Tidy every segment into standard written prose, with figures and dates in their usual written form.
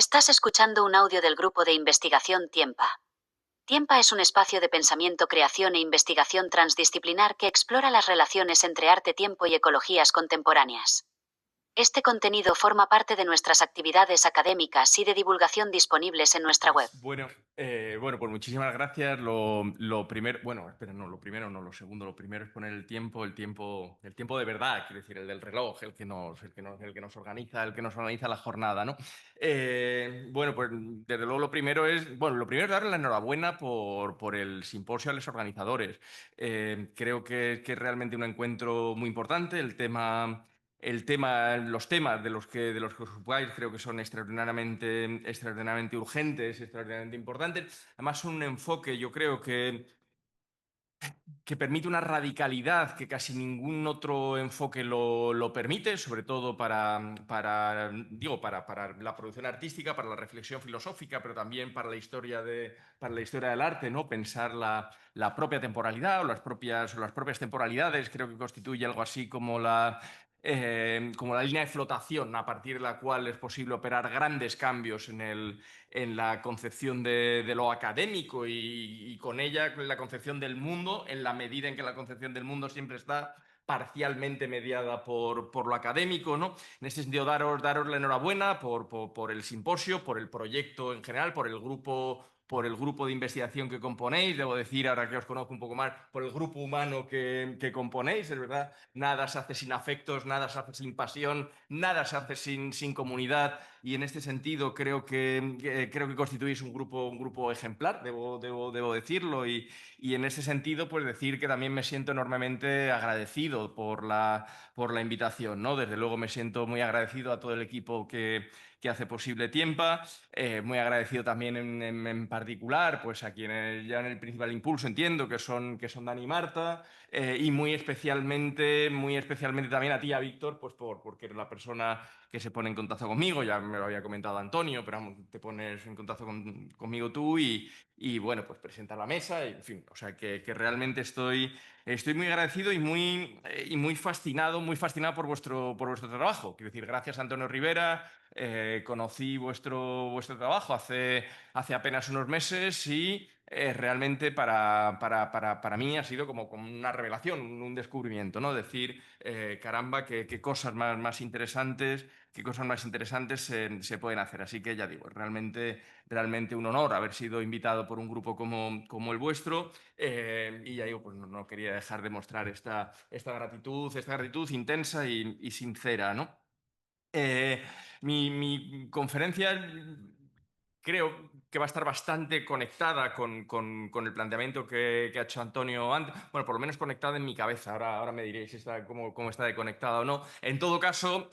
Estás escuchando un audio del grupo de investigación Tiempa. Tiempa es un espacio de pensamiento, creación e investigación transdisciplinar que explora las relaciones entre arte, tiempo y ecologías contemporáneas. Este contenido forma parte de nuestras actividades académicas y de divulgación disponibles en nuestra web. Pues muchísimas gracias. Lo primero, bueno, espera, no, lo primero no, lo segundo, lo primero es poner el tiempo de verdad, quiero decir, el del reloj, el que nos organiza la jornada, ¿no? Pues desde luego lo primero es darle la enhorabuena por el simposio a los organizadores. Creo que es realmente un encuentro muy importante. Los temas de los que os ocupáis creo que son extraordinariamente urgentes, extraordinariamente importantes. Además, son un enfoque, yo creo que permite una radicalidad que casi ningún otro enfoque lo permite, sobre todo para la producción artística, para la reflexión filosófica, pero también para la historia del arte, ¿no? Pensar la propia temporalidad o las propias temporalidades, creo que constituye algo así como la línea de flotación a partir de la cual es posible operar grandes cambios en la concepción de lo académico y con ella la concepción del mundo, en la medida en que la concepción del mundo siempre está parcialmente mediada por lo académico, ¿no? En este sentido, daros la enhorabuena por el simposio, por el proyecto en general, por el grupo de investigación que componéis. Debo decir, ahora que os conozco un poco más, por el grupo humano que componéis. Es verdad, nada se hace sin afectos, nada se hace sin pasión, nada se hace sin comunidad. Y en este sentido creo que constituís un grupo ejemplar, debo decirlo. Y en ese sentido, pues decir que también me siento enormemente agradecido por la invitación, ¿no? Desde luego me siento muy agradecido a todo el equipo que hace posible Tiempa, muy agradecido también en particular pues a quienes ya en el principal impulso entiendo que son Dani y Marta, y muy especialmente también a ti, a Víctor, pues porque eres la persona que se pone en contacto conmigo. Ya me lo había comentado Antonio, pero vamos, te pones en contacto conmigo tú y bueno, pues presentar la mesa, y, en fin, o sea que realmente estoy muy agradecido y muy fascinado por vuestro trabajo. Quiero decir, gracias a Antonio Rivera, conocí vuestro trabajo hace apenas unos meses y realmente para mí ha sido como una revelación, un descubrimiento, ¿no? Decir, caramba, qué cosas más interesantes se pueden hacer. Así que ya digo, realmente un honor haber sido invitado por un grupo como el vuestro, y ya digo, pues no quería dejar de mostrar esta gratitud intensa y sincera, ¿no? Eh, mi conferencia creo que va a estar bastante conectada con el planteamiento que ha hecho Antonio antes. Bueno, por lo menos conectada en mi cabeza. Ahora me diréis cómo está de conectada o no. En todo caso,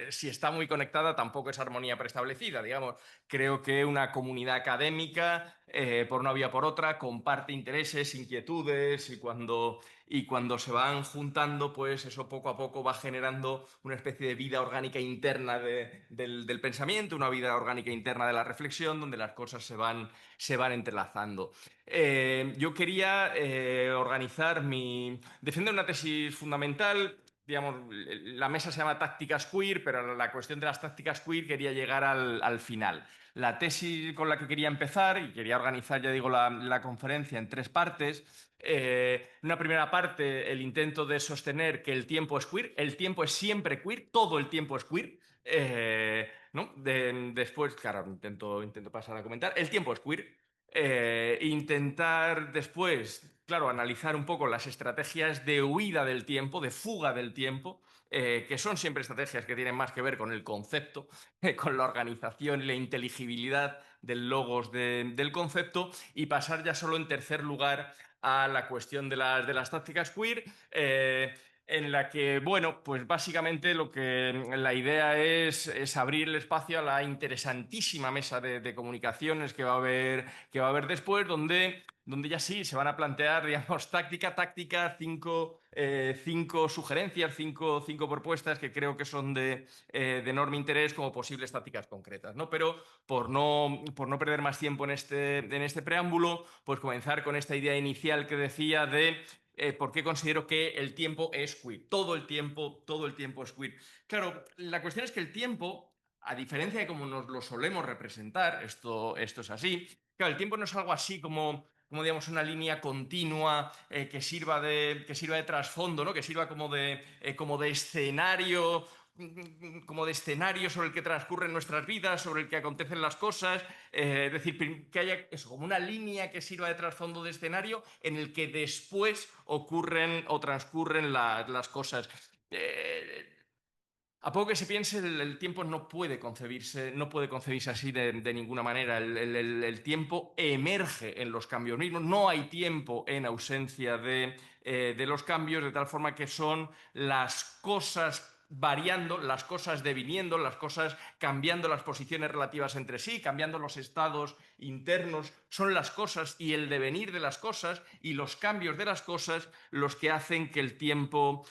si está muy conectada, tampoco es armonía preestablecida. Digamos, creo que una comunidad académica, por una vía o por otra, comparte intereses, inquietudes, y cuando se van juntando, pues eso poco a poco va generando una especie de vida orgánica interna del pensamiento, una vida orgánica interna de la reflexión, donde las cosas se van entrelazando. Yo quería defender una tesis fundamental. Digamos, la mesa se llama tácticas queer, pero la cuestión de las tácticas queer quería llegar al final. La tesis con la que quería empezar, y quería organizar, ya digo, la conferencia en tres partes. Una primera parte, el intento de sostener que el tiempo es queer, el tiempo es siempre queer, todo el tiempo es queer. ¿No? Después, claro, intento pasar a comentar. El tiempo es queer. Intentar después, claro, analizar un poco las estrategias de huida del tiempo, de fuga del tiempo, que son siempre estrategias que tienen más que ver con el concepto, con la organización y la inteligibilidad del logos del concepto, y pasar ya solo en tercer lugar a la cuestión de las tácticas queer, en la que, bueno, pues básicamente la idea es abrir el espacio a la interesantísima mesa de comunicaciones que va a haber después, donde ya sí se van a plantear, digamos, táctica, cinco sugerencias, cinco propuestas que creo que son de enorme interés como posibles tácticas concretas, ¿no? Pero por no perder más tiempo en este preámbulo, pues comenzar con esta idea inicial que decía de por qué considero que el tiempo es queer. Todo el tiempo es queer. Claro, la cuestión es que el tiempo a diferencia de como nos lo solemos representar, esto es así. Claro, el tiempo no es algo así como digamos, una línea continua que sirva de trasfondo, ¿no? Que sirva como de escenario, como de escenario sobre el que transcurren nuestras vidas, sobre el que acontecen las cosas. Es decir, que haya eso, como una línea que sirva de trasfondo de escenario en el que después ocurren o transcurren las cosas. A poco que se piense, el tiempo no puede concebirse así de ninguna manera. El tiempo emerge en los cambios mismos. No hay tiempo en ausencia de los cambios, de tal forma que son las cosas variando, las cosas deviniendo, las cosas cambiando las posiciones relativas entre sí, cambiando los estados internos, son las cosas y el devenir de las cosas y los cambios de las cosas los que hacen que el tiempo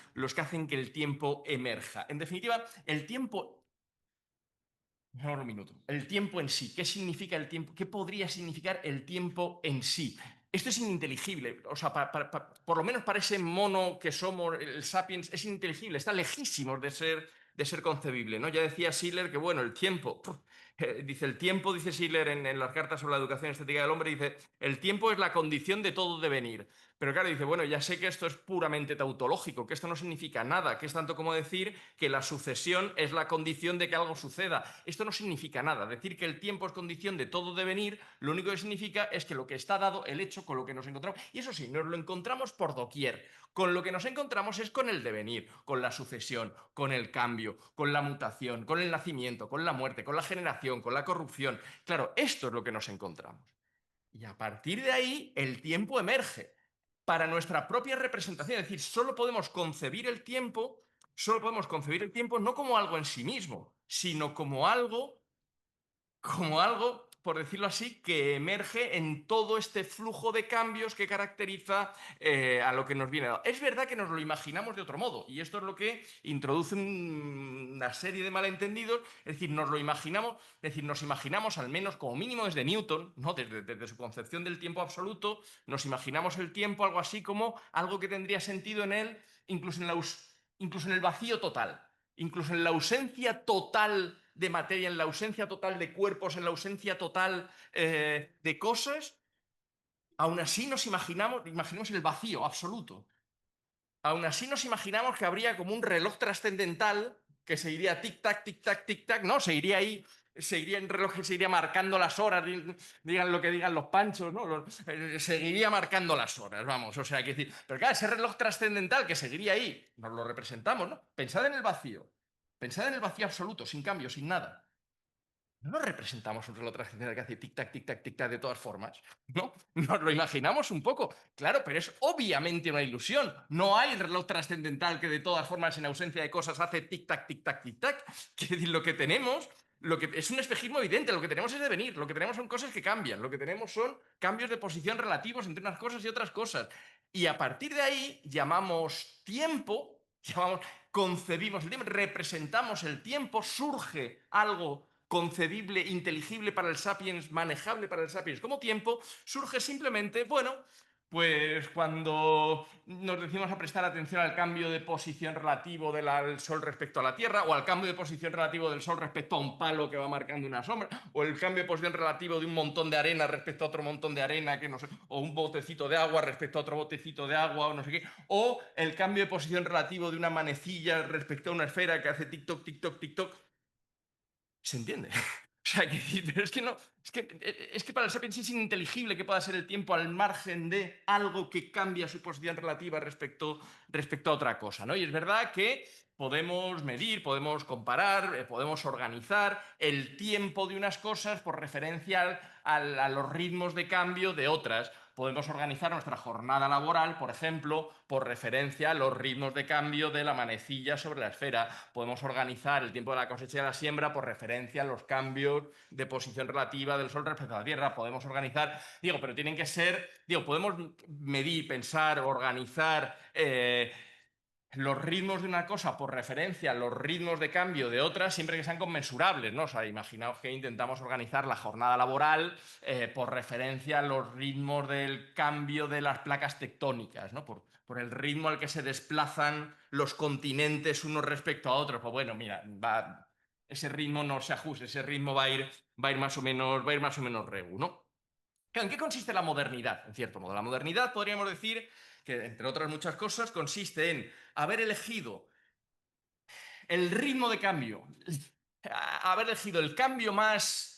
emerja. En definitiva, el tiempo. Ahora un minuto. El tiempo en sí. ¿Qué significa el tiempo? ¿Qué podría significar el tiempo en sí? Esto es ininteligible. O sea, por lo menos para ese mono que somos, el sapiens, es ininteligible. Está lejísimos de ser concebible, ¿no? Ya decía Schiller que, bueno, el tiempo. Dice el tiempo, dice Schiller en las cartas sobre la educación estética del hombre, dice, el tiempo es la condición de todo devenir. Pero claro, dice, bueno, ya sé que esto es puramente tautológico, que esto no significa nada, que es tanto como decir que la sucesión es la condición de que algo suceda. Esto no significa nada. Decir que el tiempo es condición de todo devenir, lo único que significa es que lo que está dado, el hecho con lo que nos encontramos, y eso sí, nos lo encontramos por doquier. Con lo que nos encontramos es con el devenir, con la sucesión, con el cambio, con la mutación, con el nacimiento, con la muerte, con la generación, con la corrupción. Claro, esto es lo que nos encontramos. Y a partir de ahí, el tiempo emerge para nuestra propia representación. Es decir, solo podemos concebir el tiempo no como algo en sí mismo, sino como algo, por decirlo así, que emerge en todo este flujo de cambios que caracteriza a lo que nos viene dado. Es verdad que nos lo imaginamos de otro modo, y esto es lo que introduce una serie de malentendidos, es decir, nos imaginamos al menos como mínimo desde Newton, ¿no? Desde su concepción del tiempo absoluto, nos imaginamos el tiempo algo así como algo que tendría sentido en él, incluso incluso en el vacío total. Incluso en la ausencia total de materia, en la ausencia total de cuerpos, en la ausencia total de cosas, aún así imaginamos el vacío absoluto. Aún así nos imaginamos que habría como un reloj trascendental que se iría tic-tac, tic-tac, tic-tac, no, se iría en reloj, se iría marcando las horas, digan lo que digan los panchos, ¿no? Seguiría marcando las horas, vamos, o sea, que decir, pero claro, ese reloj trascendental que seguiría ahí, nos lo representamos, ¿no? Pensad en el vacío absoluto, sin cambio, sin nada. No representamos un reloj trascendental que hace tic-tac, tic-tac, tic-tac de todas formas, ¿no? Nos lo imaginamos un poco, claro, pero es obviamente una ilusión. No hay reloj trascendental que de todas formas, en ausencia de cosas, hace tic-tac, tic-tac, tic-tac. Quiere decir, lo que tenemos, es un espejismo evidente, lo que tenemos es devenir, lo que tenemos son cosas que cambian, lo que tenemos son cambios de posición relativos entre unas cosas y otras cosas. Y a partir de ahí llamamos tiempo, concebimos el tiempo, representamos el tiempo, surge algo concebible, inteligible para el sapiens, manejable para el sapiens como tiempo, surge simplemente, bueno, pues cuando nos decimos a prestar atención al cambio de posición relativo del Sol respecto a la Tierra, o al cambio de posición relativo del Sol respecto a un palo que va marcando una sombra, o el cambio de posición relativo de un montón de arena respecto a otro montón de arena, que no sé, o un botecito de agua respecto a otro botecito de agua, o no sé qué, o el cambio de posición relativo de una manecilla respecto a una esfera que hace tic-toc, tic-toc, tic-toc. ¿Se entiende? O sea, pero es que no, es que para el sapiens es ininteligible que pueda ser el tiempo al margen de algo que cambia su posición relativa respecto a otra cosa, ¿no? Y es verdad que podemos medir, podemos comparar, podemos organizar el tiempo de unas cosas por referencia a los ritmos de cambio de otras. Podemos organizar nuestra jornada laboral, por ejemplo, por referencia a los ritmos de cambio de la manecilla sobre la esfera. Podemos organizar el tiempo de la cosecha y la siembra por referencia a los cambios de posición relativa del Sol respecto a la Tierra. Podemos organizar, pero tienen que ser, podemos medir, pensar, organizar los ritmos de una cosa por referencia a los ritmos de cambio de otra, siempre que sean conmensurables, ¿no? O sea, imaginaos que intentamos organizar la jornada laboral por referencia a los ritmos del cambio de las placas tectónicas, ¿no? Por el ritmo al que se desplazan los continentes unos respecto a otros. Pues bueno, mira, ese ritmo no se ajuste, ese ritmo va a ir más o menos, va a ir más o menos regu, ¿no? ¿En qué consiste la modernidad? En cierto modo, la modernidad podríamos decir que, entre otras muchas cosas, consiste en haber elegido el ritmo de cambio, haber elegido el cambio más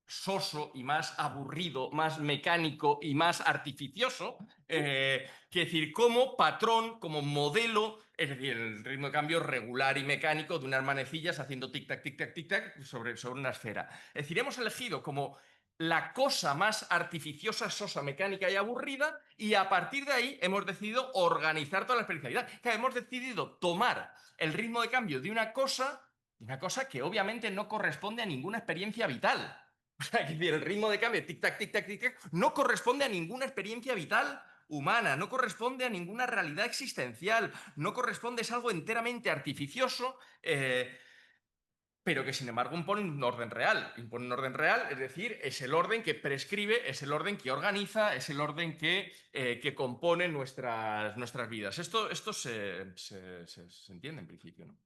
soso y más aburrido, más mecánico y más artificioso, que decir, como patrón, como modelo, es decir, el ritmo de cambio regular y mecánico de unas manecillas haciendo tic-tac, tic-tac, tic-tac sobre una esfera. Es decir, hemos elegido como la cosa más artificiosa, sosa, mecánica y aburrida, y a partir de ahí hemos decidido organizar toda la experiencialidad. Hemos decidido tomar el ritmo de cambio de una cosa que obviamente no corresponde a ninguna experiencia vital. O sea, es decir, el ritmo de cambio, tic-tac, tic-tac, tic-tac, no corresponde a ninguna experiencia vital humana, no corresponde a ninguna realidad existencial, no corresponde, es algo enteramente artificioso, pero que sin embargo impone un orden real. Impone un orden real, es decir, es el orden que prescribe, es el orden que organiza, es el orden que compone nuestras vidas. Esto se entiende en principio, ¿no?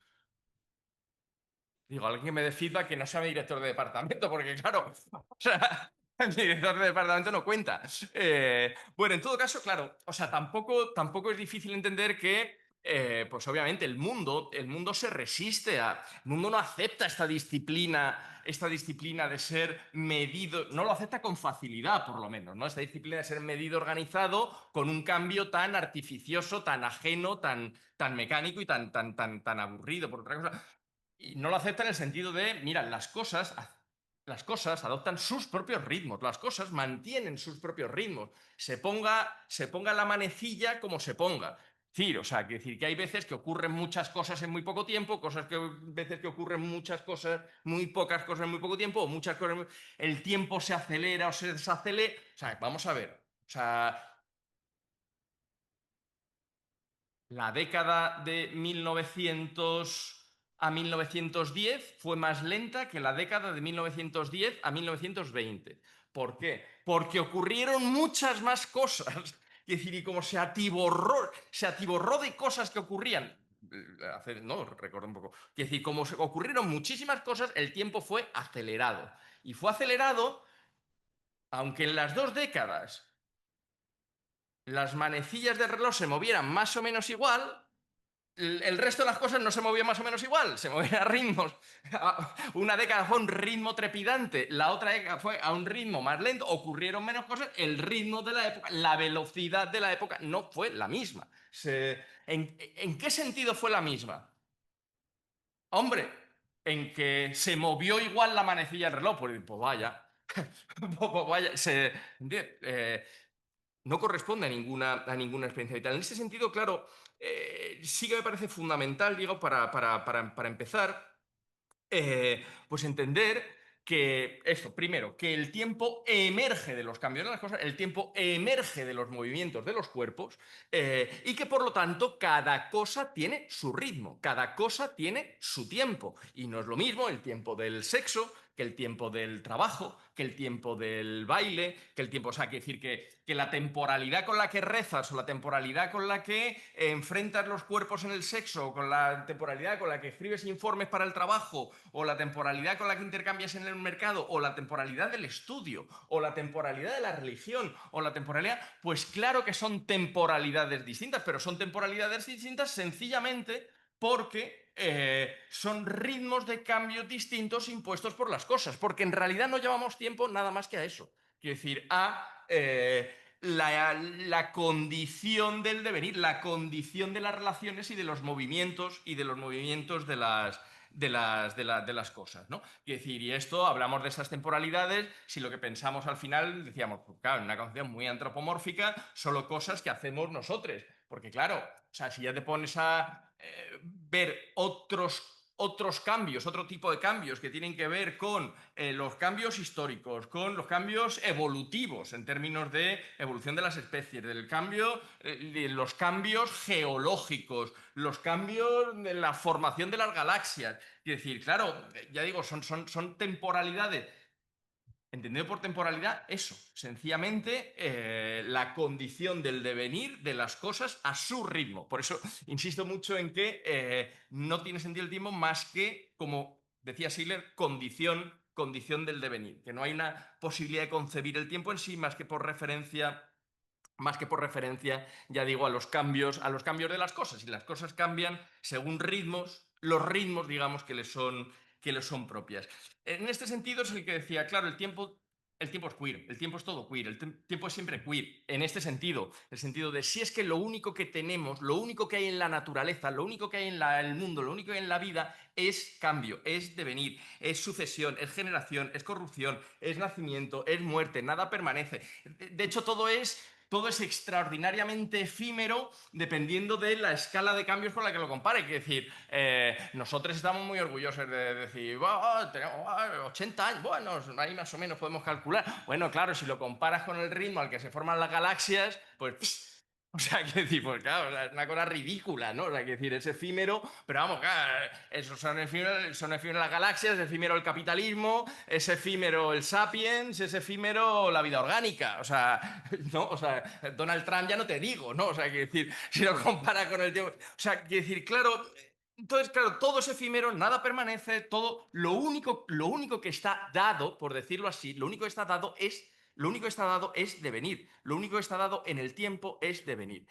Digo, alguien que me dé feedback que no sea mi director de departamento, porque claro, o sea, el director de departamento no cuenta. Bueno, en todo caso, claro, o sea, tampoco es difícil entender que, pues obviamente el mundo se resiste el mundo no acepta esta disciplina de ser medido, no lo acepta con facilidad, por lo menos, ¿no? Esta disciplina de ser medido, organizado, con un cambio tan artificioso, tan ajeno, tan mecánico y tan aburrido, por otra cosa. Y no lo acepta en el sentido de, mira, las cosas adoptan sus propios ritmos, las cosas mantienen sus propios ritmos, se ponga la manecilla como se ponga. Es decir, o sea, decir que hay veces que ocurren muchas cosas en muy poco tiempo, veces que ocurren muchas cosas, muy pocas cosas en muy poco tiempo, o muchas cosas, el tiempo se acelera o se desacelera. O sea, vamos a ver. O sea, la década de 1900 a 1910 fue más lenta que la década de 1910 a 1920. ¿Por qué? Porque ocurrieron muchas más cosas. Es decir, y como se atiborró de cosas que ocurrían. No, recuerdo un poco. Es decir, como ocurrieron muchísimas cosas, el tiempo fue acelerado. Y fue acelerado, aunque en las dos décadas las manecillas del reloj se movieran más o menos igual, el resto de las cosas no se movió más o menos igual, se movían a ritmos. Una década fue un ritmo trepidante, la otra década fue a un ritmo más lento, ocurrieron menos cosas, el ritmo de la época, la velocidad de la época no fue la misma. ¿En qué sentido fue la misma? Hombre, en que se movió igual la manecilla del reloj, pues vaya. Pues vaya, ¿entiende? No corresponde a ninguna experiencia vital. En ese sentido, claro, sí que me parece fundamental, digo, para empezar, pues entender que esto, primero, que el tiempo emerge de los cambios de las cosas, el tiempo emerge de los movimientos de los cuerpos, y que por lo tanto cada cosa tiene su ritmo, cada cosa tiene su tiempo. Y no es lo mismo el tiempo del sexo que el tiempo del trabajo, que el tiempo del baile, que el tiempo, o sea, que decir que la temporalidad con la que rezas o la temporalidad con la que enfrentas los cuerpos en el sexo, o con la temporalidad con la que escribes informes para el trabajo, o la temporalidad con la que intercambias en el mercado, o la temporalidad del estudio, o la temporalidad de la religión, o la temporalidad, pues claro que son temporalidades distintas, pero son temporalidades distintas sencillamente porque son ritmos de cambio distintos impuestos por las cosas, porque en realidad no llevamos tiempo nada más que a eso, quiero decir, a la condición del devenir, la condición de las relaciones y de los movimientos de las cosas, ¿no? Quiero decir, y esto, hablamos de esas temporalidades, si lo que pensamos al final, decíamos, pues claro, en una concepción muy antropomórfica, solo cosas que hacemos nosotros, porque claro, o sea, si ya te pones a ver otros cambios, otro tipo de cambios que tienen que ver con los cambios históricos, con los cambios evolutivos en términos de evolución de las especies, del cambio, de los cambios geológicos, los cambios de la formación de las galaxias. Es decir, claro, ya digo, son temporalidades. Entendido por temporalidad, eso, sencillamente la condición del devenir de las cosas a su ritmo. Por eso insisto mucho en que no tiene sentido el tiempo más que como decía Schiller, condición del devenir, que no hay una posibilidad de concebir el tiempo en sí más que por referencia, ya digo, a los cambios de las cosas. Y las cosas cambian según ritmos, los ritmos, digamos, que les son propias. En este sentido es el que decía, claro, el tiempo es queer, el tiempo es todo queer, tiempo es siempre queer. En este sentido, el sentido de si es que lo único que tenemos, lo único que hay en la naturaleza, lo único que hay en el mundo, lo único que hay en la vida es cambio, es devenir, es sucesión, es generación, es corrupción, es nacimiento, es muerte, nada permanece. De hecho, todo es extraordinariamente efímero dependiendo de la escala de cambios con la que lo compare. Es decir, nosotros estamos muy orgullosos de decir, tenemos 80 años, bueno, ahí más o menos podemos calcular. Bueno, claro, si lo comparas con el ritmo al que se forman las galaxias, pues... O sea, que decir, pues claro, es una cosa ridícula, ¿no? O sea, que decir, es efímero, pero vamos, claro, eso son efímeros las galaxias, es efímero el capitalismo, es efímero el sapiens, es efímero la vida orgánica. O sea, ¿no? O sea, Donald Trump ya no te digo, ¿no? O sea, que decir, si lo compara con el tiempo. O sea, que decir, claro. Entonces, claro, todo es efímero, nada permanece, todo. Lo único que está dado, por decirlo así, lo único que está dado es devenir. Lo único que está dado en el tiempo es devenir.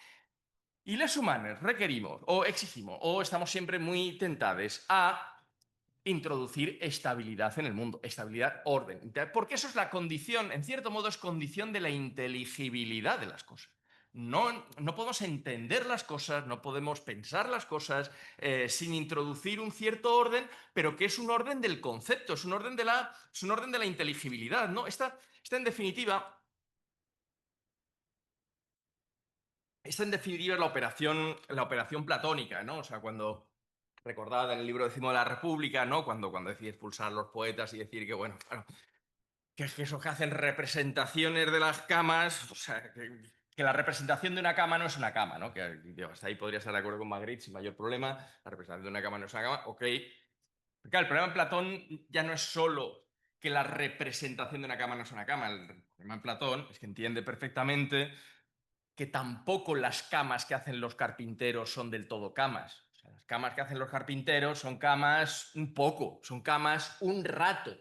Y los humanos requerimos, o exigimos, o estamos siempre muy tentados a introducir estabilidad en el mundo, estabilidad, orden. Porque eso es la condición, en cierto modo es condición de la inteligibilidad de las cosas. No podemos entender las cosas, no podemos pensar las cosas sin introducir un cierto orden, pero que es un orden del concepto, es un orden de la inteligibilidad, ¿no? Esta en definitiva Esta en definitiva es la operación platónica, ¿no? O sea, cuando recordada en el libro décimo de la República, ¿no? Cuando decide expulsar a los poetas y decir que, bueno, que eso que hacen representaciones de las camas, o sea, que la representación de una cama no es una cama, ¿no? Que digo, hasta ahí podría estar de acuerdo con Magritte sin mayor problema, la representación de una cama no es una cama, ok. Pero claro, el problema en Platón ya no es solo que la representación de una cama no es una cama, el problema en Platón es que entiende perfectamente que tampoco las camas que hacen los carpinteros son del todo camas. O sea, las camas que hacen los carpinteros son camas un poco, son camas un rato.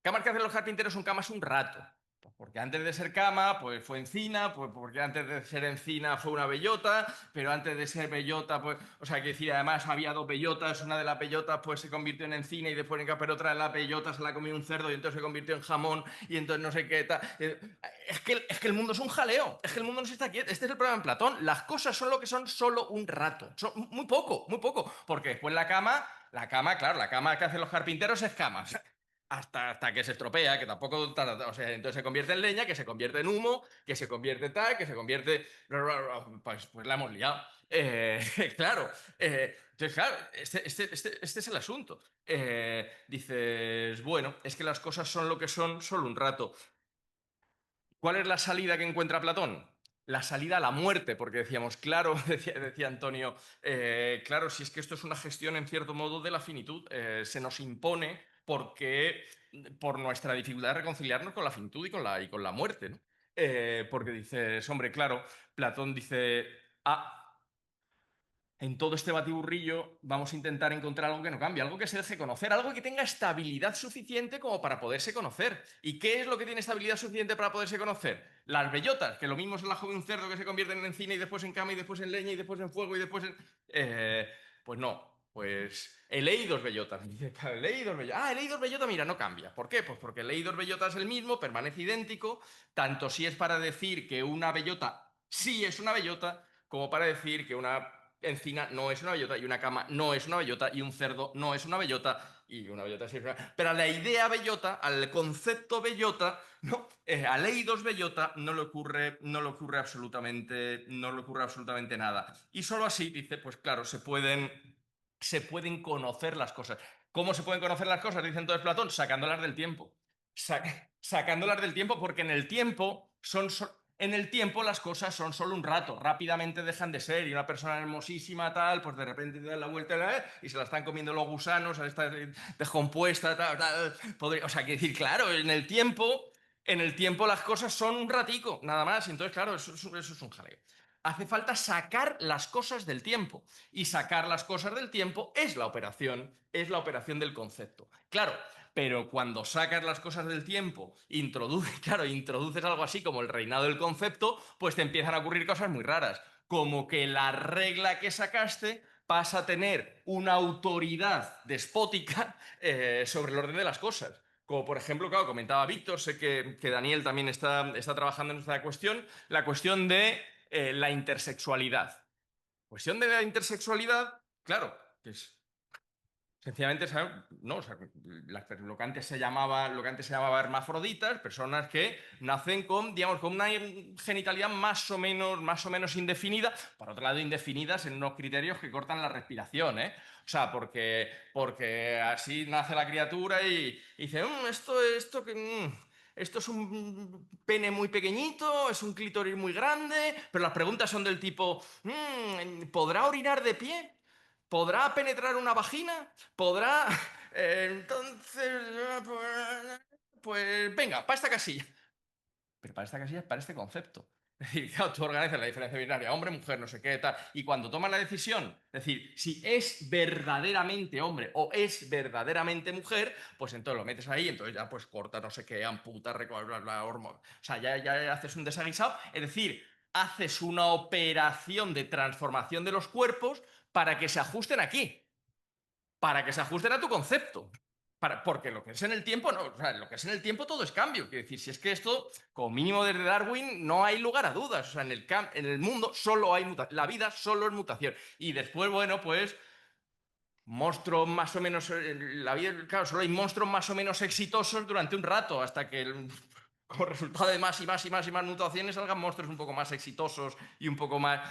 Camas que hacen los carpinteros son camas un rato. Pues porque antes de ser cama, pues fue encina, pues porque antes de ser encina fue una bellota, pero antes de ser bellota, pues, o sea, que decir, además había dos bellotas, una de las bellotas pues se convirtió en encina y después en pero otra de las bellotas se la comió un cerdo y entonces se convirtió en jamón y entonces no sé qué tal. Es que el mundo es un jaleo, es que el mundo no se está quieto. Este es el problema en Platón. Las cosas son lo que son solo un rato. Son muy poco. Porque después claro, la cama que hacen los carpinteros es cama. Hasta que se estropea, que tampoco. O sea, entonces se convierte en leña, que se convierte en humo, que se convierte tal, que se convierte. Pues la hemos liado. Claro. Entonces, claro, este es el asunto. Dices, bueno, es que las cosas son lo que son solo un rato. ¿Cuál es la salida que encuentra Platón? La salida a la muerte, porque decíamos, claro, decía Antonio, claro, si es que esto es una gestión en cierto modo de la finitud, se nos impone porque por nuestra dificultad de reconciliarnos con la finitud y con la muerte, ¿no? Porque dices, hombre, claro, Platón dice, en todo este batiburrillo vamos a intentar encontrar algo que no cambie, algo que se deje conocer, algo que tenga estabilidad suficiente como para poderse conocer. ¿Y qué es lo que tiene estabilidad suficiente para poderse conocer? Las bellotas, que lo mismo son las de un cerdo que se convierten en cine y después en cama y después en leña y después en fuego y después en... pues no. Pues el Eidos Bellota. El Eidos Bellota. El Eidos Bellota, mira, no cambia. ¿Por qué? Pues porque el Eidos Bellota es el mismo, permanece idéntico, tanto si es para decir que una bellota sí es una bellota, como para decir que una encina no es una bellota y una cama no es una bellota y un cerdo no es una bellota y una bellota sí es una... Pero a la idea bellota, al concepto bellota, ¿no? A Leidos bellota no le ocurre absolutamente nada. Y solo así, dice, pues claro, se pueden conocer las cosas. ¿Cómo se pueden conocer las cosas? Dice entonces Platón, sacándolas del tiempo. Sacándolas del tiempo porque en el tiempo las cosas son solo un rato, rápidamente dejan de ser y una persona hermosísima tal, pues de repente te da la vuelta y se la están comiendo los gusanos, está descompuesta, tal. O sea, que decir, claro, en el tiempo las cosas son un ratico, nada más, y entonces, claro, eso es un jaleo. hace falta sacar las cosas del tiempo. Y sacar las cosas del tiempo es la operación del concepto. Claro, pero cuando sacas las cosas del tiempo, introduces algo así como el reinado del concepto, pues te empiezan a ocurrir cosas muy raras. Como que la regla que sacaste pasa a tener una autoridad despótica sobre el orden de las cosas. Como por ejemplo, claro, comentaba Víctor, sé que Daniel también está trabajando en esta cuestión, la cuestión de la intersexualidad. Cuestión de la intersexualidad, claro, que es sencillamente, ¿sabes? No, o sea, lo que antes se llamaba hermafroditas, personas que nacen con, digamos, con una genitalidad más o menos indefinida, por otro lado, indefinidas en unos criterios que cortan la respiración, ¿eh? O sea, porque así nace la criatura y dice, esto es un pene muy pequeñito, es un clítoris muy grande, pero las preguntas son del tipo, ¿podrá orinar de pie? ¿Podrá penetrar una vagina? ¿Podrá? Entonces, pues venga, para esta casilla. Pero para esta casilla es para este concepto. Es decir, claro, tú organizas la diferencia binaria, hombre, mujer, no sé qué, tal. Y cuando toman la decisión, es decir, si es verdaderamente hombre o es verdaderamente mujer, pues entonces lo metes ahí, entonces ya pues corta, no sé qué, amputa, bla, bla, hormona. O sea, ya haces un desaguisado. Es decir, haces una operación de transformación de los cuerpos para que se ajusten aquí, para que se ajusten a tu concepto. Porque lo que es en el tiempo, no, o sea, lo que es en el tiempo todo es cambio. Quiero decir, si es que esto, como mínimo desde Darwin, no hay lugar a dudas. O sea, en el mundo solo hay mutación. La vida solo es mutación. Y después, bueno, pues monstruos más o menos. La vida, claro, solo hay monstruos más o menos exitosos durante un rato, hasta que como resultado de más y más y más y más mutaciones salgan monstruos un poco más exitosos y un poco más.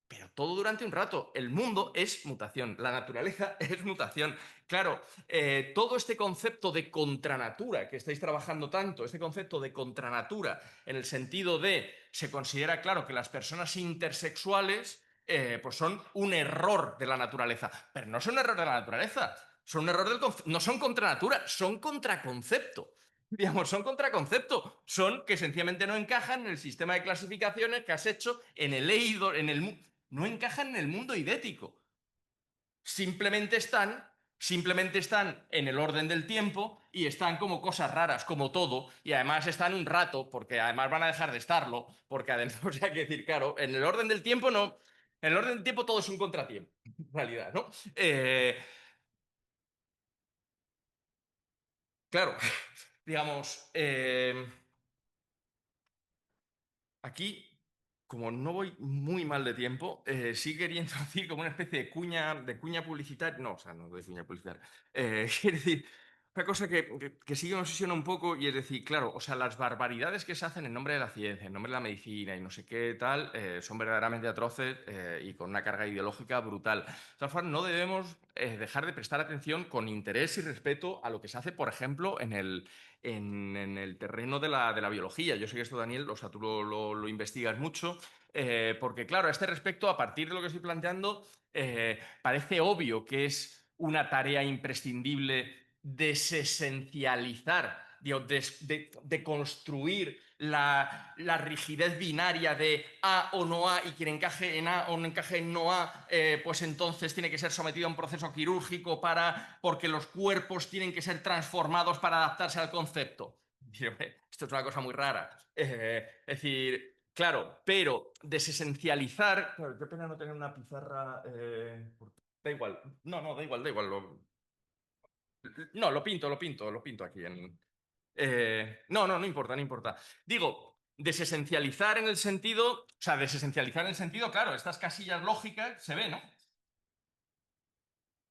Pero todo durante un rato. El mundo es mutación, la naturaleza es mutación. Claro, todo este concepto de contranatura que estáis trabajando tanto, este concepto de contranatura, en el sentido de, se considera, claro, que las personas intersexuales pues son un error de la naturaleza. Pero no son un error de la naturaleza, son un error no son contranatura, son contraconcepto. Digamos, son contraconcepto, son que sencillamente no encajan en el sistema de clasificaciones que has hecho en el EIDO, no encajan en el mundo idético. Simplemente están en el orden del tiempo y están como cosas raras, como todo, y además están un rato, porque además van a dejar de estarlo, porque además, o sea, hay que decir, claro, en el orden del tiempo no, en el orden del tiempo todo es un contratiempo, en realidad, ¿no? Claro, digamos, aquí, como no voy muy mal de tiempo, sí queriendo decir como una especie de cuña publicitaria, no, o sea, no de cuña publicitaria, quiere decir, una cosa que sí que me obsesiona un poco y es decir, claro, o sea, las barbaridades que se hacen en nombre de la ciencia, en nombre de la medicina y no sé qué tal, son verdaderamente atroces y con una carga ideológica brutal. De todas formas, no debemos dejar de prestar atención con interés y respeto a lo que se hace, por ejemplo, en el terreno de la biología. Yo sé que esto, Daniel, o sea, tú lo investigas mucho, porque claro, a este respecto, a partir de lo que estoy planteando, parece obvio que es una tarea imprescindible desesencializar, digo, de construir la rigidez binaria de A o no A, y quien encaje en A o no encaje en no A, pues entonces tiene que ser sometido a un proceso quirúrgico porque los cuerpos tienen que ser transformados para adaptarse al concepto. Esto es una cosa muy rara. Es decir, claro, pero desesencializar. Claro, qué pena no tener una pizarra. Da igual. No, no, da igual, da igual. No, lo pinto aquí en. No, no, no importa, no importa. Digo, desesencializar en el sentido. O sea, desesencializar en el sentido, claro, estas casillas lógicas se ve, ¿no?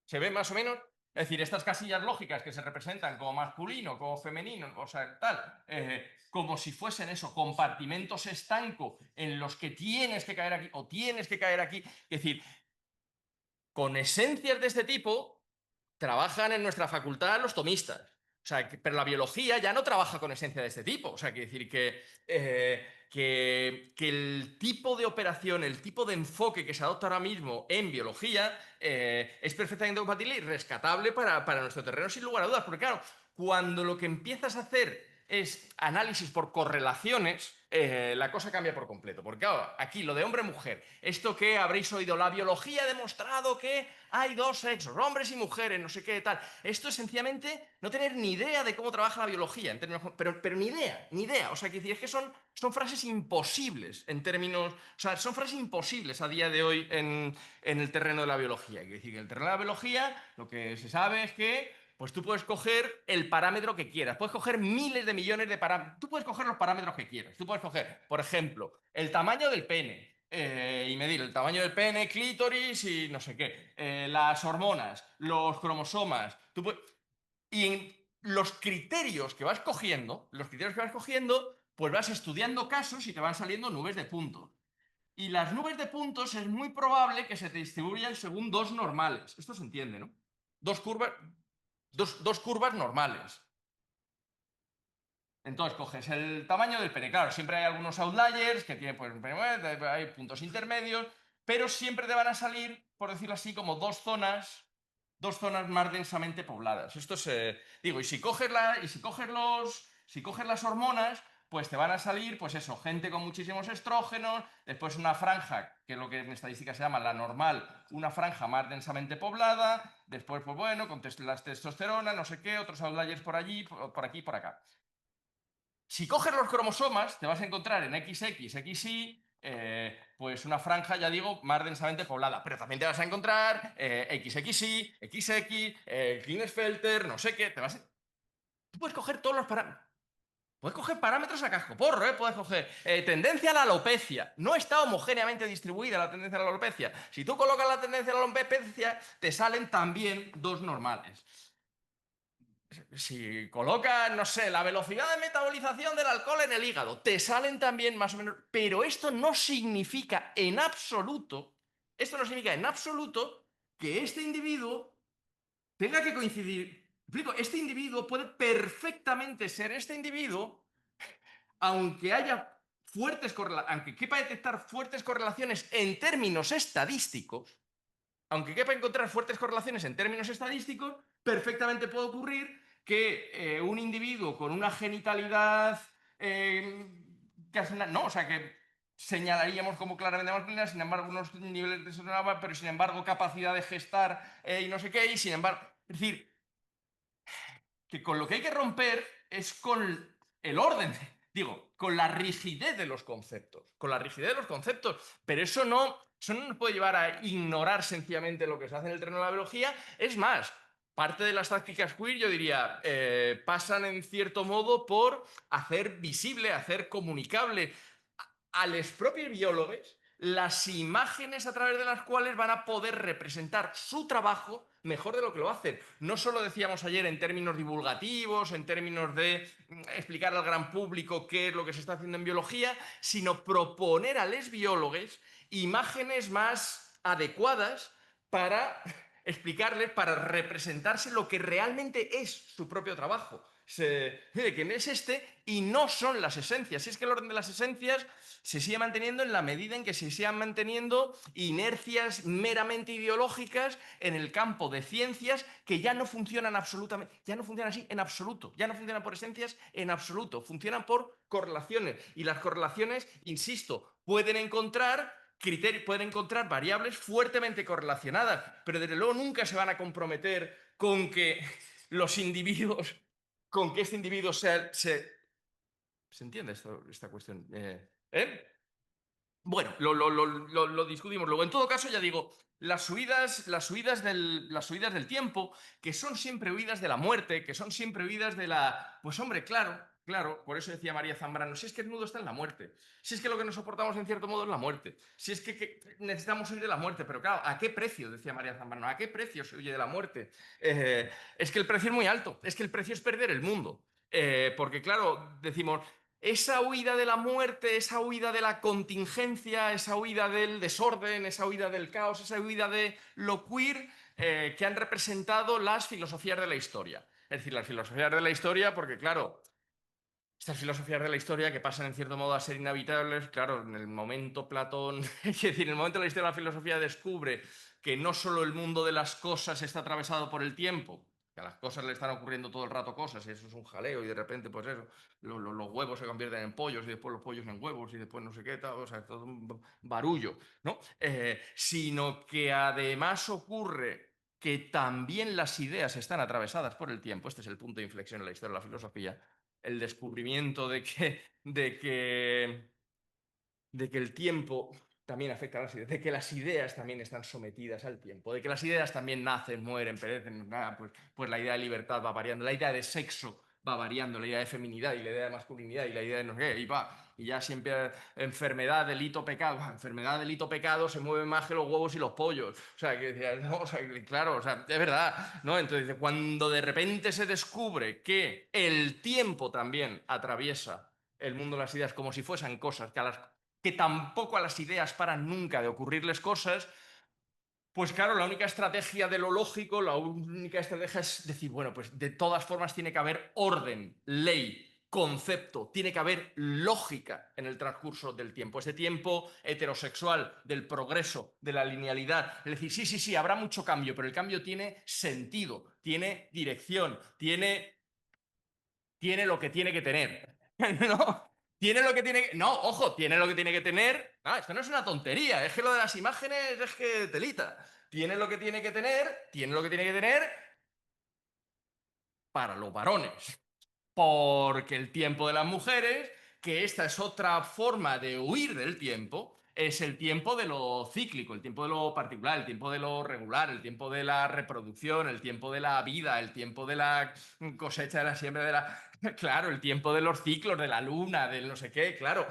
Se ve más o menos. Es decir, estas casillas lógicas que se representan como masculino, como femenino, o sea, tal, como si fuesen eso, compartimentos estancos en los que tienes que caer aquí o tienes que caer aquí. Es decir, con esencias de este tipo trabajan en nuestra facultad los tomistas. O sea, pero la biología ya no trabaja con esencia de este tipo. O sea, quiere decir que el tipo de operación, el tipo de enfoque que se adopta ahora mismo en biología es perfectamente compatible y rescatable para nuestro terreno, sin lugar a dudas. Porque claro, cuando lo que empiezas a hacer es análisis por correlaciones, la cosa cambia por completo. Porque claro, aquí lo de hombre-mujer, esto que habréis oído, la biología ha demostrado que hay dos sexos, hombres y mujeres, no sé qué tal. Esto es sencillamente no tener ni idea de cómo trabaja la biología, en términos, pero ni idea, ni idea. O sea, que decir, es que son frases imposibles en términos, o sea, son frases imposibles a día de hoy en el terreno de la biología. Quiere decir que en el terreno de la biología lo que se sabe es que pues tú puedes coger el parámetro que quieras, puedes coger miles de millones de parámetros, tú puedes coger los parámetros que quieras, tú puedes coger, por ejemplo, el tamaño del pene y medir el tamaño del pene, clítoris y no sé qué, las hormonas, los cromosomas, y en los criterios que vas cogiendo, pues vas estudiando casos y te van saliendo nubes de puntos. Y las nubes de puntos es muy probable que se te distribuyan según dos normales. Esto se entiende, ¿no? Dos curvas, dos curvas normales. Entonces coges el tamaño del pene. Claro, siempre hay algunos outliers que tienen, pues, hay puntos intermedios, pero siempre te van a salir, por decirlo así, como dos zonas más densamente pobladas. Esto es, digo, si coges las hormonas, pues te van a salir, pues eso, gente con muchísimos estrógenos, después una franja, que es lo que en estadística se llama la normal, una franja más densamente poblada, después, pues bueno, con las testosterona, no sé qué, otros outliers por allí, por aquí, por acá. Si coges los cromosomas, te vas a encontrar en XX, XY, pues una franja, ya digo, más densamente poblada. Pero también te vas a encontrar XXY, XX, Klinefelter, no sé qué. Tú puedes coger todos los parámetros. Puedes coger parámetros a cascoporro, ¿eh? Puedes coger tendencia a la alopecia. No está homogéneamente distribuida la tendencia a la alopecia. Si tú colocas la tendencia a la alopecia, te salen también dos normales. Si colocas, no sé, la velocidad de metabolización del alcohol en el hígado, te salen también más o menos. Pero esto no significa en absoluto que este individuo tenga que coincidir. Explico, este individuo puede perfectamente ser este individuo, aunque haya aunque quepa detectar fuertes correlaciones en términos estadísticos, aunque quepa encontrar fuertes correlaciones en términos estadísticos, perfectamente puede ocurrir que un individuo con una genitalidad no, o sea, que señalaríamos como claramente masculina, sin embargo, unos niveles de testosterona, pero sin embargo, capacidad de gestar y no sé qué, y sin embargo, es decir, que con lo que hay que romper es con el orden, digo, con la rigidez de los conceptos, con la rigidez de los conceptos, pero eso no nos puede llevar a ignorar sencillamente lo que se hace en el terreno de la biología. Es más, parte de las tácticas queer, yo diría, pasan en cierto modo por hacer visible, hacer comunicable a los propios biólogos las imágenes a través de las cuales van a poder representar su trabajo mejor de lo que lo hacen. No solo decíamos ayer en términos divulgativos, en términos de explicar al gran público qué es lo que se está haciendo en biología, sino proponer a los biólogos imágenes más adecuadas para explicarles, para representarse lo que realmente es su propio trabajo. Que no es este y no son las esencias. Si es que el orden de las esencias se sigue manteniendo en la medida en que se sigan manteniendo inercias meramente ideológicas en el campo de ciencias que ya no funcionan absolutamente, ya no funcionan así en absoluto, ya no funcionan por esencias en absoluto, funcionan por correlaciones. Y las correlaciones, insisto, pueden encontrar variables fuertemente correlacionadas, pero desde luego nunca se van a comprometer con que los individuos, con que este individuo ¿Se entiende esta cuestión? ¿Eh? Bueno, lo discutimos luego. En todo caso, ya digo, las huidas del tiempo, que son siempre huidas de la muerte, que son siempre huidas de la... Pues hombre, claro, claro, por eso decía María Zambrano, si es que el nudo está en la muerte, si es que lo que nos soportamos en cierto modo es la muerte, si es que necesitamos huir de la muerte, pero claro, ¿a qué precio? Decía María Zambrano, ¿a qué precio se huye de la muerte? Es que el precio es muy alto, es que el precio es perder el mundo. Porque claro, decimos, esa huida de la muerte, esa huida de la contingencia, esa huida del desorden, esa huida del caos, esa huida de lo queer que han representado las filosofías de la historia. Es decir, las filosofías de la historia, porque claro, estas filosofías de la historia que pasan en cierto modo a ser inhabitables, claro, en el momento Platón, es decir, en el momento de la historia de la filosofía descubre que no solo el mundo de las cosas está atravesado por el tiempo, que a las cosas le están ocurriendo todo el rato cosas, y eso es un jaleo, y de repente, pues eso, los huevos se convierten en pollos, y después los pollos en huevos, y después no sé qué, tal, o sea, todo un barullo, ¿no? Sino que además ocurre que también las ideas están atravesadas por el tiempo. Este es el punto de inflexión en la historia de la filosofía, el descubrimiento de que el tiempo también afecta a las ideas, de que las ideas también están sometidas al tiempo, de que las ideas también nacen, mueren, perecen, nada, pues la idea de libertad va variando, la idea de sexo va variando, la idea de feminidad y la idea de masculinidad y la idea de no sé qué, y va, y ya siempre enfermedad, delito, pecado, enfermedad, delito, pecado, se mueven más que los huevos y los pollos, o sea, que decía, no, o sea, claro, o sea, es verdad, ¿no? Entonces, cuando de repente se descubre que el tiempo también atraviesa el mundo de las ideas como si fuesen cosas que tampoco a las ideas paran nunca de ocurrirles cosas, pues claro, la única estrategia de lo lógico, la única estrategia es decir, bueno, pues de todas formas tiene que haber orden, ley, concepto, tiene que haber lógica en el transcurso del tiempo. Ese tiempo heterosexual del progreso, de la linealidad. Es decir, sí, sí, sí, habrá mucho cambio, pero el cambio tiene sentido, tiene dirección, tiene lo que tiene que tener. ¿No? Tiene lo que tiene que... No, ojo, tiene lo que tiene que tener. Ah, esto no es una tontería, es que lo de las imágenes es que telita. Tiene lo que tiene que tener, tiene lo que tiene que tener para los varones. Porque el tiempo de las mujeres, que esta es otra forma de huir del tiempo, es el tiempo de lo cíclico, el tiempo de lo particular, el tiempo de lo regular, el tiempo de la reproducción, el tiempo de la vida, el tiempo de la cosecha, de la siembra, de la... Claro, el tiempo de los ciclos, de la luna, del no sé qué, claro.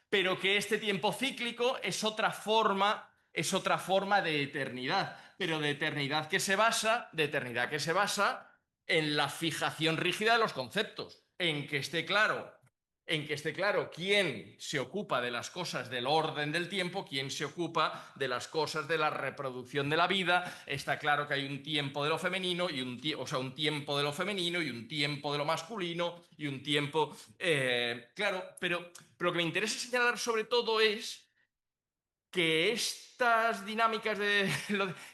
Pero que este tiempo cíclico es otra forma de eternidad, pero de eternidad que se basa en la fijación rígida de los conceptos, en que esté claro quién se ocupa de las cosas del orden del tiempo, quién se ocupa de las cosas de la reproducción de la vida. Está claro que hay un tiempo de lo femenino y o sea, un tiempo de lo femenino y un tiempo de lo masculino y un tiempo, claro, pero lo que me interesa señalar sobre todo es que estas dinámicas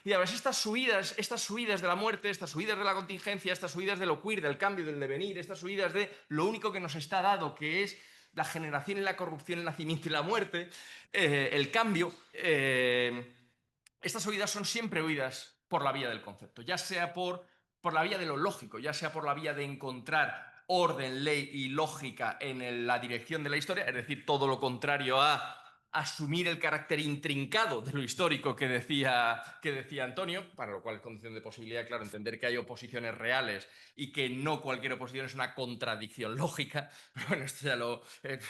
y a veces estas subidas de la muerte, estas subidas de la contingencia, estas subidas de lo queer, del cambio, del devenir, estas subidas de lo único que nos está dado, que es la generación y la corrupción, el nacimiento y la muerte, el cambio, estas huidas son siempre huidas por la vía del concepto, ya sea por la vía de lo lógico, ya sea por la vía de encontrar orden, ley y lógica en la dirección de la historia, es decir, todo lo contrario a asumir el carácter intrincado de lo histórico que decía Antonio, para lo cual es condición de posibilidad, claro, entender que hay oposiciones reales y que no cualquier oposición es una contradicción lógica. Pero bueno, esto ya lo...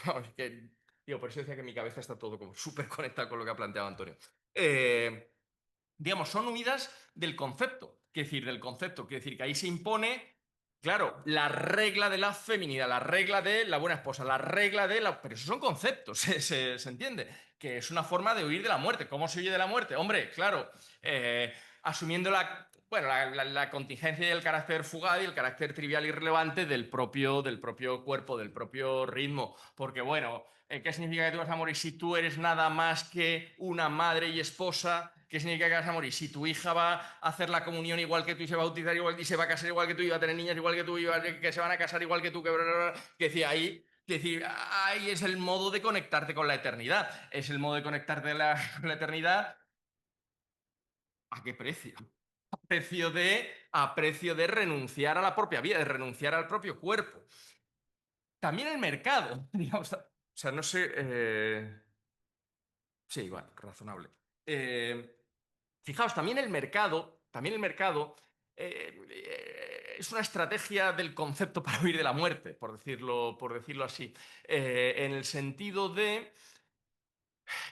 vamos, digo, por eso decía que mi cabeza está todo como súper conectado con lo que ha planteado Antonio. Digamos, son huidas del concepto, quiere decir que ahí se impone, claro, la regla de la feminidad, la regla de la buena esposa, la regla de la... Pero esos son conceptos, se entiende, que es una forma de huir de la muerte. ¿Cómo se huye de la muerte? Hombre, claro, asumiendo bueno, la contingencia y el carácter fugaz y el carácter trivial y irrelevante del propio cuerpo, del propio ritmo, porque bueno... ¿Qué significa que tú vas a morir si tú eres nada más que una madre y esposa? ¿Qué significa que vas a morir si tu hija va a hacer la comunión igual que tú y se va a bautizar igual y se va a casar igual que tú y va a tener niñas igual que tú y que se van a casar igual que tú? Que decía ahí, que decir, ahí es el modo de conectarte con la eternidad. Es el modo de conectarte con la eternidad. ¿A qué precio? A precio de renunciar a la propia vida, de renunciar al propio cuerpo. También el mercado, digamos, o sea, no sé. Sí, igual, razonable. Fijaos, también el mercado es una estrategia del concepto para huir de la muerte, por decirlo así. En el sentido de,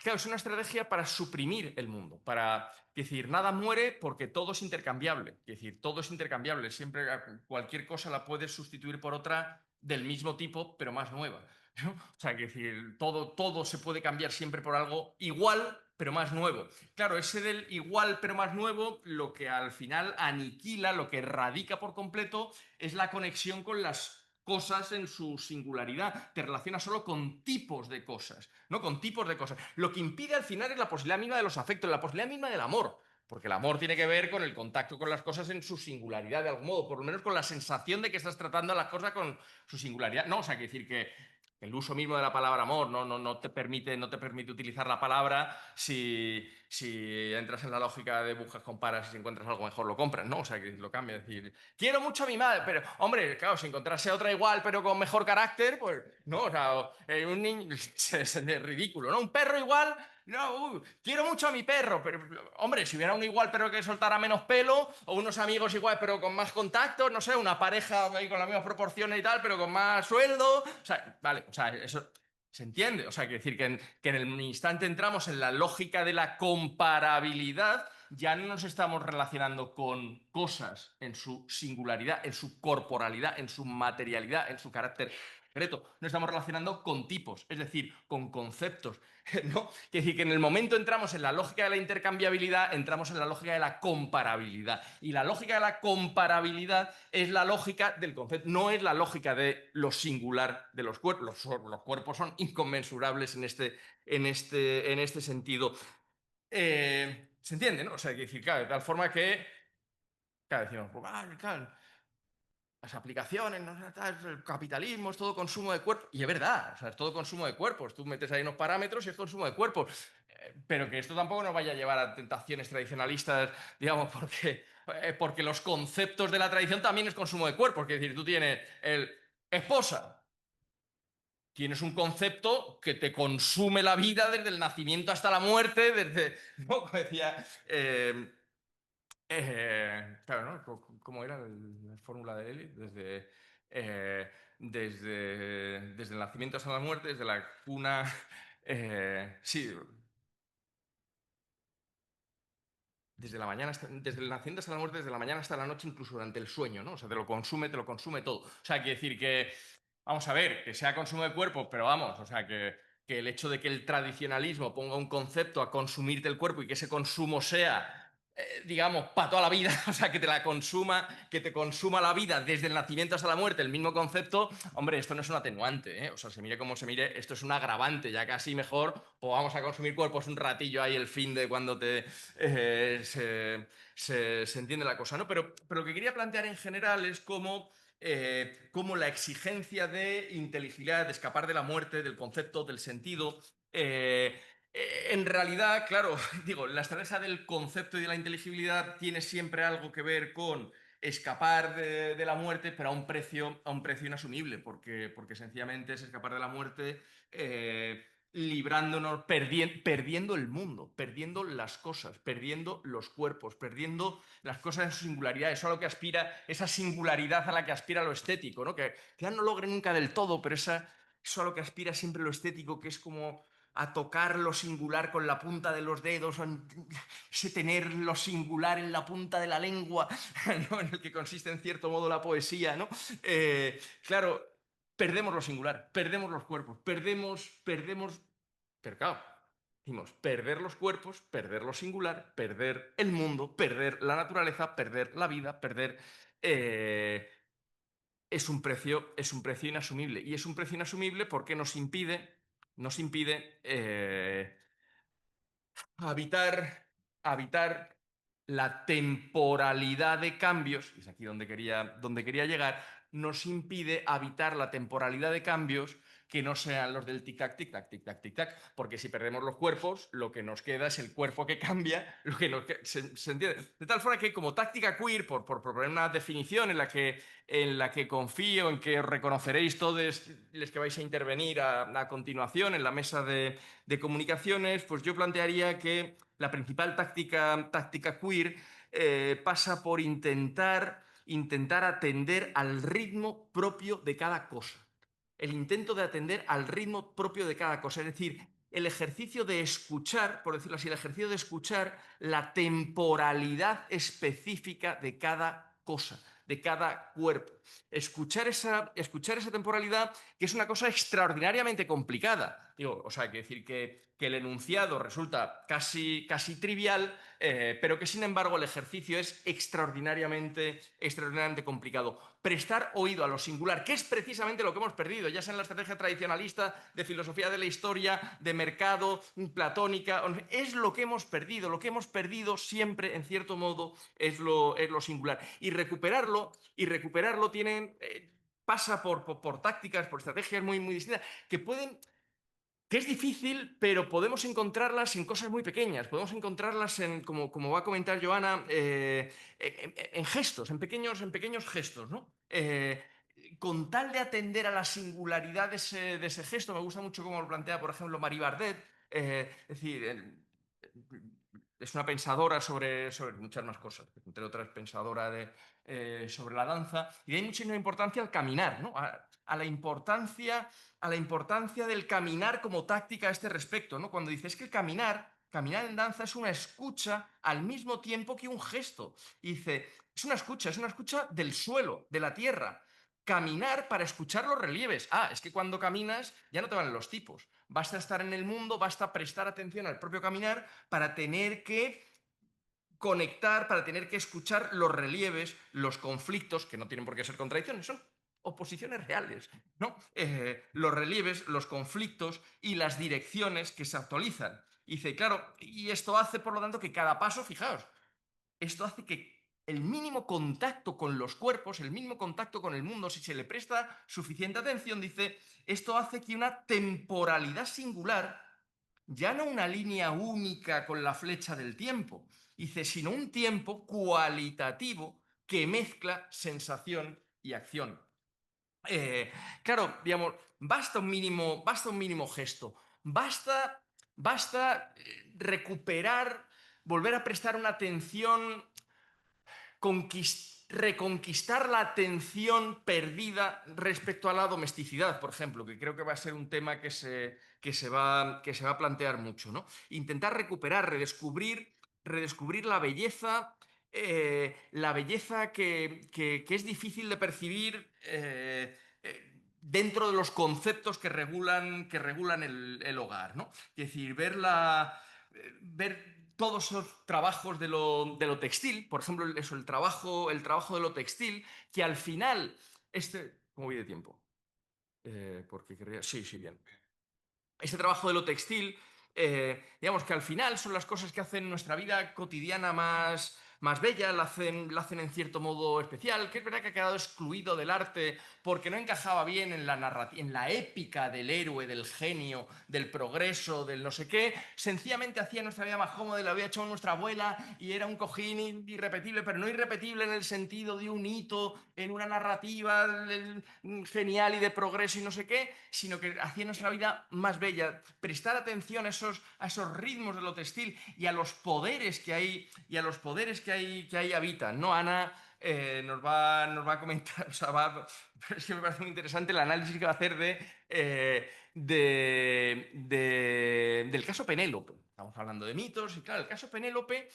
claro, es una estrategia para suprimir el mundo, para decir, nada muere porque todo es intercambiable. Es decir, todo es intercambiable. Siempre cualquier cosa la puedes sustituir por otra del mismo tipo, pero más nueva. ¿No? O sea, que decir, todo se puede cambiar siempre por algo igual, pero más nuevo. Claro, ese del igual, pero más nuevo, lo que al final aniquila, lo que erradica por completo, es la conexión con las cosas en su singularidad. Te relacionas solo con tipos de cosas, no con tipos de cosas. Lo que impide al final es la posibilidad misma de los afectos, la posibilidad misma del amor. Porque el amor tiene que ver con el contacto con las cosas en su singularidad, de algún modo, por lo menos con la sensación de que estás tratando a las cosas con su singularidad. No, o sea, quiere decir que el uso mismo de la palabra amor no te permite, no te permite utilizar la palabra si entras en la lógica de buscas, comparas y si encuentras algo mejor lo compras, ¿no? O sea, que lo cambia. Es decir, quiero mucho a mi madre, pero, hombre, claro, si encontrase otra igual pero con mejor carácter, pues, no, o sea, un niño es ridículo, ¿no? Un perro igual. No, quiero mucho a mi perro, pero, hombre, si hubiera uno igual pero que soltara menos pelo, o unos amigos igual pero con más contacto, no sé, una pareja ahí con las mismas proporciones y tal, pero con más sueldo, o sea, vale, o sea, eso se entiende, o sea, quiere decir que en el instante entramos en la lógica de la comparabilidad, ya no nos estamos relacionando con cosas en su singularidad, en su corporalidad, en su materialidad, en su carácter concreto, nos estamos relacionando con tipos, es decir, con conceptos. ¿No? Quiere decir que en el momento entramos en la lógica de la intercambiabilidad, entramos en la lógica de la comparabilidad. Y la lógica de la comparabilidad es la lógica del concepto, no es la lógica de lo singular de los cuerpos. Los cuerpos son inconmensurables en este sentido. ¿Se entiende, no? O sea, quiere decir, claro, de tal forma que, claro, decimos, pues, claro, las aplicaciones, ¿no? El capitalismo, es todo consumo de cuerpos. Y es verdad, o sea, es todo consumo de cuerpos. Tú metes ahí unos parámetros y es consumo de cuerpos. Pero que esto tampoco nos vaya a llevar a tentaciones tradicionalistas, digamos, porque los conceptos de la tradición también es consumo de cuerpos. Es decir, tú tienes el esposa. Tienes un concepto que te consume la vida desde el nacimiento hasta la muerte, desde, ¿no? Como decía, claro, ¿no? ¿Cómo era la fórmula de Eli? Desde el nacimiento hasta la muerte, desde la cuna. Sí, desde la mañana desde el nacimiento hasta la muerte, desde la mañana hasta la noche, incluso durante el sueño, ¿no? O sea, te lo consume todo. O sea, quiere decir que, vamos a ver, que sea consumo de cuerpo, pero vamos, o sea, que el hecho de que el tradicionalismo ponga un concepto a consumirte el cuerpo y que ese consumo sea digamos, para toda la vida, o sea, que te consuma la vida desde el nacimiento hasta la muerte, el mismo concepto, hombre, esto no es un atenuante, ¿eh? O sea, se mire como se mire, esto es un agravante, ya casi mejor, pues vamos a consumir cuerpos un ratillo ahí el fin de cuando se entiende la cosa, ¿no? Pero lo que quería plantear en general es cómo la exigencia de inteligibilidad, de escapar de la muerte, del concepto, del sentido, en realidad, claro, digo, la estrategia del concepto y de la inteligibilidad tiene siempre algo que ver con escapar de la muerte, pero a un precio inasumible, porque sencillamente es escapar de la muerte librándonos, perdiendo el mundo, perdiendo las cosas, perdiendo los cuerpos, perdiendo las cosas en su singularidad, eso a lo que aspira, esa singularidad a la que aspira lo estético, ¿no? Que ya no logre nunca del todo, pero eso a lo que aspira siempre lo estético, que es como a tocar lo singular con la punta de los dedos, ese tener lo singular en la punta de la lengua, ¿no? En el que consiste en cierto modo la poesía, ¿no? Claro, perdemos lo singular, perdemos los cuerpos, pero claro, decimos, perder los cuerpos, perder lo singular, perder el mundo, perder la naturaleza, perder la vida, perder... es un precio inasumible. Y es un precio inasumible porque nos impide habitar la temporalidad de cambios, y es aquí donde quería llegar, nos impide habitar la temporalidad de cambios que no sean los del tic-tac, tic-tac, tic-tac, tic-tac, porque si perdemos los cuerpos, lo que nos queda es el cuerpo que cambia, lo que se entiende. De tal forma que como táctica queer, por proponer una definición en la que confío en que reconoceréis todos los que vais a intervenir a continuación en la mesa de comunicaciones, pues yo plantearía que la principal táctica queer pasa por intentar atender al ritmo propio de cada cosa. El intento de atender al ritmo propio de cada cosa. Es decir, el ejercicio de escuchar, por decirlo así, el ejercicio de escuchar la temporalidad específica de cada cosa, de cada cuerpo. Escuchar esa temporalidad, que es una cosa extraordinariamente complicada. Digo, o sea, quiere decir que el enunciado resulta casi trivial, pero que sin embargo el ejercicio es extraordinariamente complicado. Prestar oído a lo singular, que es precisamente lo que hemos perdido, ya sea en la estrategia tradicionalista, de filosofía de la historia, de mercado, platónica, es lo que hemos perdido. Lo que hemos perdido siempre, en cierto modo, es lo singular. Y recuperarlo pasa por tácticas, por estrategias muy distintas, que es difícil, pero podemos encontrarlas en cosas muy pequeñas. Podemos encontrarlas como va a comentar Joana, en gestos, en pequeños gestos, ¿no? Con tal de atender a la singularidad de ese gesto, me gusta mucho cómo lo plantea, por ejemplo, Marie Bardet. Es decir, es una pensadora sobre muchas más cosas, entre otras pensadora sobre la danza, y hay muchísima importancia al caminar, ¿no? A la importancia del caminar como táctica a este respecto, ¿no? Cuando dices que caminar en danza es una escucha al mismo tiempo que un gesto. Y dice, es una escucha del suelo, de la tierra. Caminar para escuchar los relieves. Es que cuando caminas ya no te valen los tipos. Basta estar en el mundo, basta prestar atención al propio caminar para tener que conectar, para tener que escuchar los relieves, los conflictos, que no tienen por qué ser contradicciones, son oposiciones reales, ¿no? Los relieves, los conflictos y las direcciones que se actualizan. Y dice, claro, y esto hace, por lo tanto, que cada paso, fijaos, esto hace que el mínimo contacto con los cuerpos, el mínimo contacto con el mundo, si se le presta suficiente atención, dice, esto hace que una temporalidad singular, ya no una línea única con la flecha del tiempo, dice, sino un tiempo cualitativo que mezcla sensación y acción. Claro, digamos, basta un mínimo gesto, basta recuperar, volver a prestar una atención, reconquistar la atención perdida respecto a la domesticidad, por ejemplo, que creo que va a ser un tema que se va a plantear mucho, ¿no? Intentar recuperar, redescubrir la belleza que es difícil de percibir dentro de los conceptos que regulan el hogar, ¿no? Es decir, ver todos esos trabajos de lo textil, por ejemplo, eso, el trabajo de lo textil, que al final, ¿cómo voy de tiempo? Porque querría, sí, bien. Este trabajo de lo textil, digamos que al final son las cosas que hacen nuestra vida cotidiana más bella, la hacen en cierto modo especial, que es verdad que ha quedado excluido del arte porque no encajaba bien en la épica del héroe, del genio, del progreso, del no sé qué. Sencillamente hacía nuestra vida más cómoda, la había hecho nuestra abuela y era un cojín irrepetible, pero no irrepetible en el sentido de un hito, en una narrativa genial y de progreso y no sé qué, sino que hacía nuestra vida más bella. Prestar atención a esos ritmos de lo textil y a los poderes que ahí habitan, ¿no? Ana nos va a comentar, o sea, es que me parece muy interesante el análisis que va a hacer del caso Penélope. Estamos hablando de mitos y claro, el caso Penélope,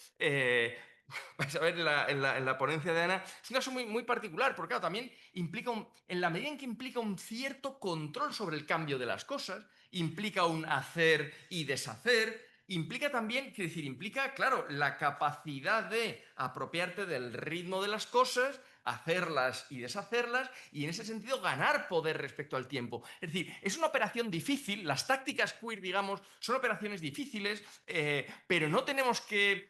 vais a ver en la ponencia de Ana, es un caso muy particular, porque claro, también en la medida en que implica un cierto control sobre el cambio de las cosas, implica un hacer y deshacer, implica también, quiero decir, implica, claro, la capacidad de apropiarte del ritmo de las cosas, hacerlas y deshacerlas, y en ese sentido ganar poder respecto al tiempo. Es decir, es una operación difícil, las tácticas queer, digamos, son operaciones difíciles, pero no tenemos que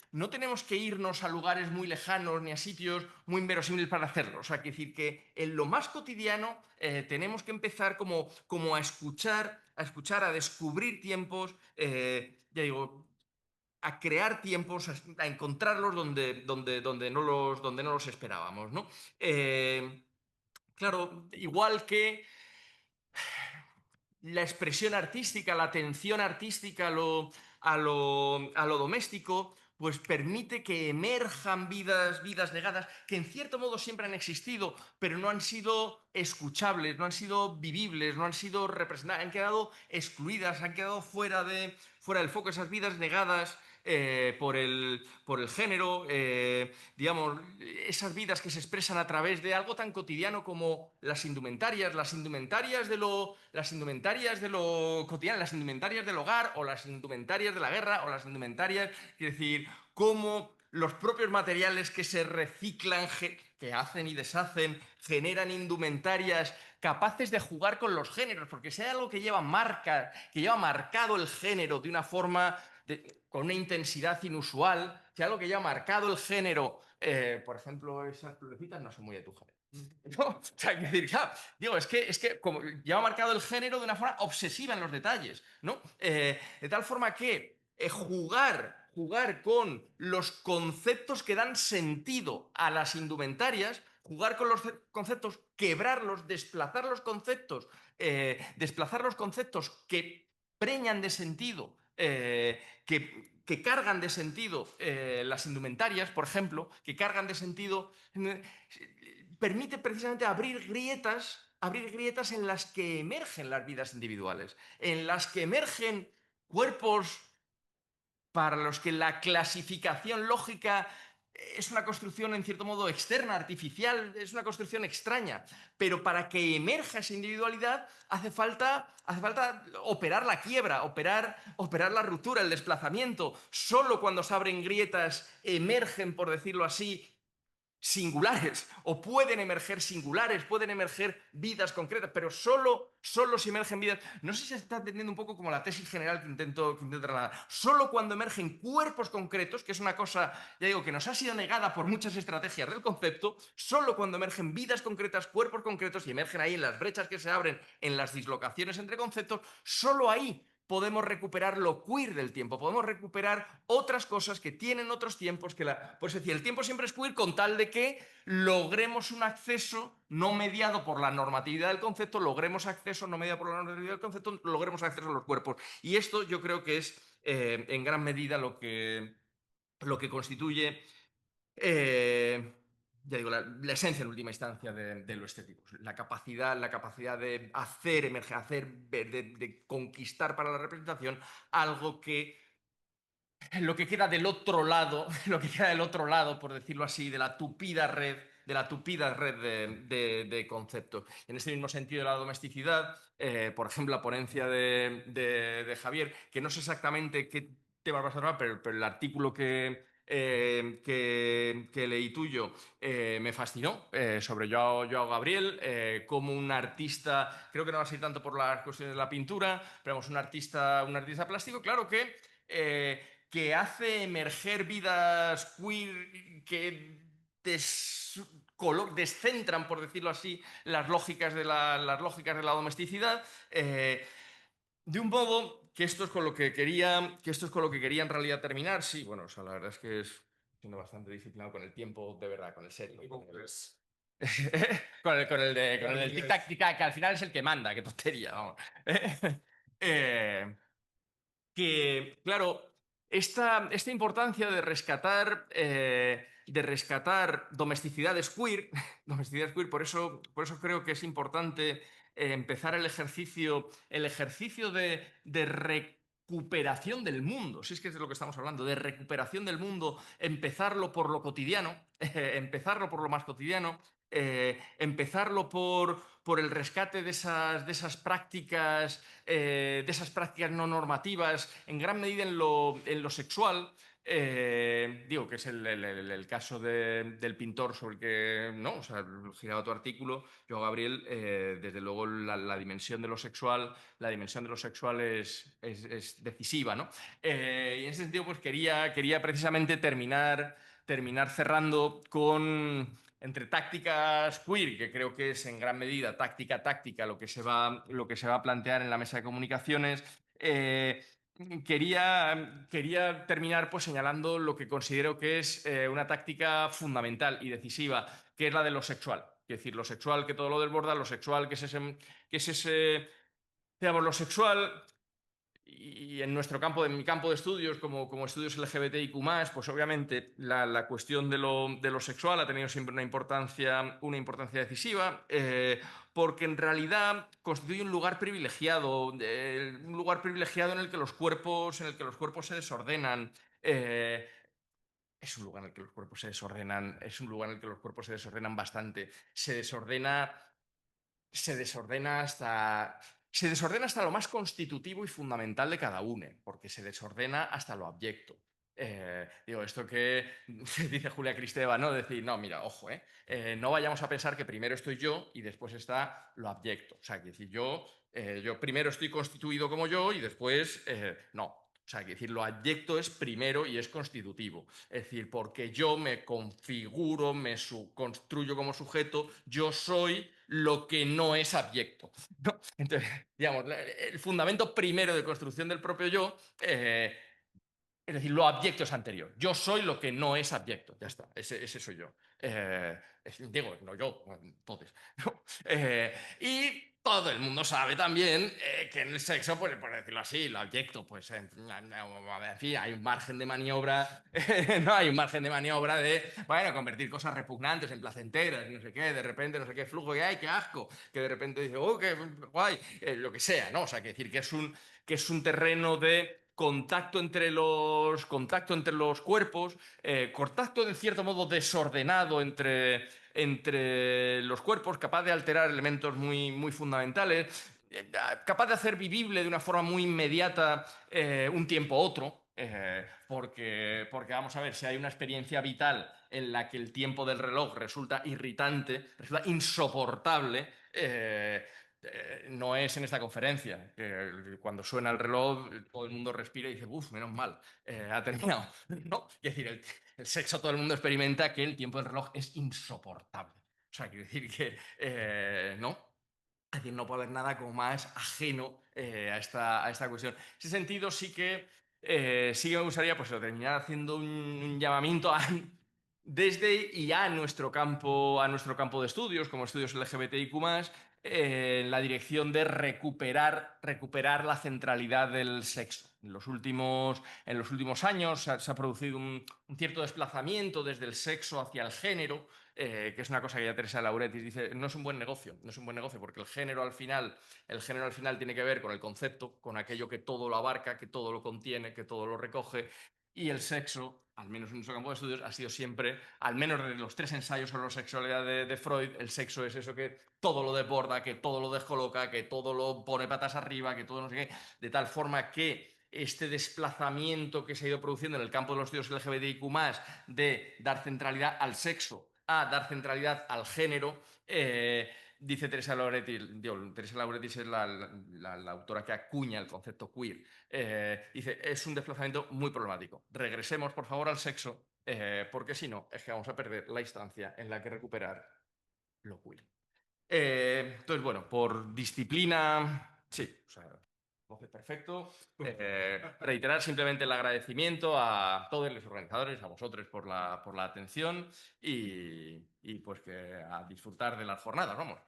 irnos a lugares muy lejanos ni a sitios muy inverosímiles para hacerlo. O sea, quiero decir que en lo más cotidiano tenemos que empezar como a escuchar, a descubrir tiempos, ya digo, a crear tiempos, a encontrarlos donde no los esperábamos, ¿no? Claro, igual que la expresión artística, la atención artística a lo doméstico, pues permite que emerjan vidas negadas que en cierto modo siempre han existido, pero no han sido escuchables, no han sido vivibles, no han sido representadas, han quedado excluidas, han quedado fuera del foco. Esas vidas negadas por el género, digamos, esas vidas que se expresan a través de algo tan cotidiano como las indumentarias de lo cotidiano, las indumentarias del hogar o las indumentarias de la guerra o las indumentarias, es decir, cómo los propios materiales que se reciclan, que hacen y deshacen, generan indumentarias capaces de jugar con los géneros, porque si hay algo que lleva marcado el género de una forma, con una intensidad inusual, si hay algo que lleva marcado el género, por ejemplo, esas florecitas no son muy de tu género. ¿No? O sea, hay que decir, claro, digo, es que como lleva marcado el género de una forma obsesiva en los detalles, ¿no? De tal forma que jugar con los conceptos que dan sentido a las indumentarias, jugar con los conceptos, quebrarlos, desplazar los conceptos que preñan de sentido, que cargan de sentido las indumentarias, por ejemplo, que cargan de sentido, permite precisamente abrir grietas en las que emergen las vidas individuales, en las que emergen cuerpos para los que la clasificación lógica es una construcción en cierto modo externa, artificial, es una construcción extraña, pero para que emerja esa individualidad hace falta operar la quiebra, operar la ruptura, el desplazamiento. Solo cuando se abren grietas emergen, por decirlo así, singulares, o pueden emerger singulares, pueden emerger vidas concretas, pero solo si emergen vidas. No sé si se está entendiendo un poco como la tesis general que intento trasladar. Solo cuando emergen cuerpos concretos, que es una cosa, ya digo, que nos ha sido negada por muchas estrategias del concepto, solo cuando emergen vidas concretas, cuerpos concretos, y emergen ahí en las brechas que se abren, en las dislocaciones entre conceptos, solo ahí podemos recuperar lo queer del tiempo, podemos recuperar otras cosas que tienen otros tiempos que la... Pues es decir, el tiempo siempre es queer con tal de que logremos un acceso no mediado por la normatividad del concepto, logremos acceso no mediado por la normatividad del concepto, logremos acceso a los cuerpos. Y esto yo creo que es en gran medida lo que constituye ya digo, la esencia en última instancia de lo estético, la capacidad de hacer emerger, hacer ver, de conquistar para la representación algo que lo que queda del otro lado, lo que queda del otro lado, por decirlo así, de la tupida red de conceptos. En este mismo sentido de la domesticidad, por ejemplo, la ponencia de Javier, que no sé exactamente qué tema vas a hablar, pero el artículo que leí tuyo me fascinó, sobre Joao Gabriel, como un artista, creo que no va a ser tanto por las cuestiones de la pintura, pero vamos, un artista plástico, claro que hace emerger vidas queer que descentran, por decirlo así, las lógicas de la domesticidad, de un modo que esto es con lo que quería en realidad terminar. Sí, bueno, o sea, la verdad es que es siendo bastante disciplinado con el tiempo, de verdad, con el serio. Con el tic-tac, tic-tac, que al final es el que manda, qué tontería, vamos. Eh, que, claro, esta importancia de rescatar domesticidades queer, por eso creo que es importante empezar el ejercicio de recuperación del mundo, si es que es de lo que estamos hablando, de recuperación del mundo, empezarlo por lo cotidiano, empezarlo por lo más cotidiano, empezarlo por el rescate de esas prácticas no normativas, en gran medida en lo sexual. Digo que es el caso del pintor sobre el que, ¿no? O sea, girado tu artículo, yo, Gabriel, desde luego la dimensión de lo sexual, es decisiva, ¿no? Y en ese sentido, pues quería precisamente terminar cerrando con entre tácticas queer, que creo que es en gran medida táctica lo que se va a plantear en la mesa de comunicaciones. Quería terminar pues señalando lo que considero que es una táctica fundamental y decisiva, que es la de lo sexual. Es decir, lo sexual que todo lo desborda, lo sexual que es ese, digamos, lo sexual. y en nuestro campo, en mi campo de estudios, como estudios LGBTIQ+, pues obviamente la cuestión de lo sexual ha tenido siempre una importancia decisiva, porque en realidad constituye un lugar privilegiado en el que los cuerpos se desordenan. Es un lugar en el que los cuerpos se desordenan, es un lugar en el que los cuerpos se desordenan bastante. Se desordena hasta, se desordena hasta lo más constitutivo y fundamental de cada uno, porque se desordena hasta lo abyecto. Digo, esto que dice Julia Kristeva, ¿no? Decir, no, mira, ojo, no vayamos a pensar que primero estoy yo y después está lo abyecto. O sea, que decir, yo primero estoy constituido como yo y después, no. O sea, que decir, lo abyecto es primero y es constitutivo. Es decir, porque yo me configuro, construyo como sujeto, yo soy lo que no es abyecto, ¿no? Entonces, digamos, el fundamento primero de construcción del propio yo, es decir, lo abyecto es anterior. Yo soy lo que no es abyecto, ya está, ese soy yo. Digo, no yo, entonces. ¿No? Y todo el mundo sabe también que en el sexo, pues, por decirlo así, lo abyecto, pues, en fin, hay un margen de maniobra, no hay un margen de maniobra de, bueno, convertir cosas repugnantes en placenteras, no sé qué, de repente, no sé qué flujo, que hay, qué asco, que de repente dice, oh, qué guay, lo que sea, ¿no? O sea, que decir que es un terreno de contacto entre los cuerpos, contacto de cierto modo desordenado entre los cuerpos, capaz de alterar elementos muy, muy fundamentales, capaz de hacer vivible de una forma muy inmediata un tiempo otro. Porque vamos a ver, si hay una experiencia vital en la que el tiempo del reloj resulta irritante, resulta insoportable, no es en esta conferencia, que cuando suena el reloj todo el mundo respira y dice, uff, menos mal, ha terminado. ¿No? Es decir, el sexo todo el mundo experimenta que el tiempo del reloj es insoportable. O sea, quiero decir que, ¿no? Es decir, no puede haber nada como más ajeno a esta cuestión. En ese sentido, sí que me gustaría pues, terminar haciendo un llamamiento desde y a nuestro campo de estudios, como estudios LGBTIQ+, en la dirección de recuperar la centralidad del sexo. En los últimos años se ha producido un cierto desplazamiento desde el sexo hacia el género, que es una cosa que ya Teresa Lauretis dice, no es un buen negocio, no es un buen negocio, porque el género al final tiene que ver con el concepto, con aquello que todo lo abarca, que todo lo contiene, que todo lo recoge, y el sexo, al menos en nuestro campo de estudios, ha sido siempre, al menos de los 3 ensayos sobre la sexualidad de Freud, el sexo es eso que todo lo desborda, que todo lo descoloca, que todo lo pone patas arriba, que todo no sé qué, de tal forma que este desplazamiento que se ha ido produciendo en el campo de los estudios LGBTIQ+, de dar centralidad al sexo a dar centralidad al género, dice Teresa Lauretis, Teresa Lauretis es la autora que acuña el concepto queer, dice, es un desplazamiento muy problemático. Regresemos, por favor, al sexo, porque si no, es que vamos a perder la instancia en la que recuperar lo queer. Entonces, bueno, por disciplina, sí, o sea, entonces, perfecto. Reiterar simplemente el agradecimiento a todos los organizadores, a vosotros por la atención y pues que a disfrutar de las jornadas, vamos.